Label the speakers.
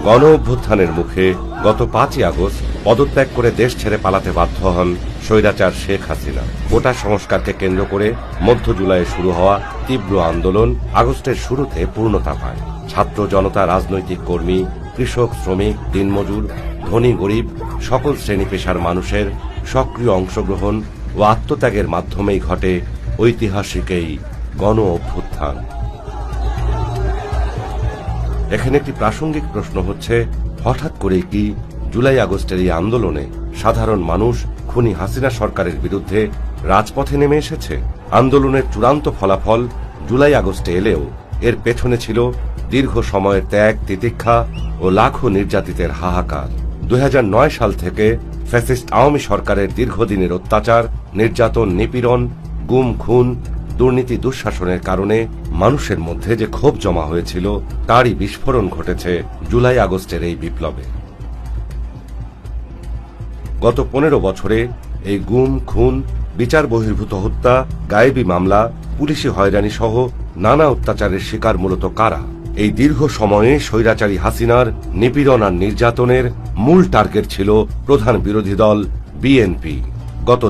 Speaker 1: গণ অভ্যুত্থানের মুখে গত 5ই আগস্ট পদত্যাগ করে দেশ ছেড়ে পালাতে বাধ্য হন স্বৈরাচার শেখ হাসিনা। কোটা সংস্কারকে কেন্দ্র করে মধ্য জুলাইয়ে শুরু হওয়া তীব্র আন্দোলন আগস্টের শুরুতে পূর্ণতা পায়। ছাত্র জনতা, রাজনৈতিক কর্মী, কৃষক, শ্রমিক, দিনমজুর, ধনী গরিব সকল শ্রেণী পেশার মানুষের সক্রিয় অংশগ্রহণ ও আত্মত্যাগের মাধ্যমেই ঘটে ঐতিহাসিক এই গণ অভ্যুত্থান। এখানে একটি প্রাসঙ্গিক প্রশ্ন হচ্ছে, হঠাৎ করে কি জুলাই আগস্টের এই আন্দোলনে সাধারণ মানুষ খুনি হাসিনা সরকারের বিরুদ্ধে রাজপথে নেমে এসেছে? আন্দোলনের চূড়ান্ত ফলাফল জুলাই আগস্টে এলেও এর পেছনে ছিল দীর্ঘ সময়ের ত্যাগ, তিতিক্ষা ও লাখো নির্যাতিতের হাহাকার। 2009 সাল থেকে ফ্যাসিস্ট আওয়ামী সরকারের দীর্ঘদিনের অত্যাচার, নির্যাতন, নিপীড়ন, গুম, খুন, দুর্নীতি, দুঃশাসনের কারণে মানুষের মধ্যে যে ক্ষোভ জমা হয়েছিল তারই বিস্ফোরণ ঘটেছে জুলাই আগস্টের এই বিপ্লবে। গত 15 বছরে এই গুম, খুন, বিচার বহির্ভূত হত্যা, গায়েবী মামলা, পুলিশি হয়রানি সহ নানা অত্যাচারের শিকার মূলত কারা? এই দীর্ঘ সময়ে স্বৈরাচারী হাসিনার নিপীড়ন আর নির্যাতনের মূল টার্গেট ছিল প্রধান বিরোধী দল বিএনপি। গত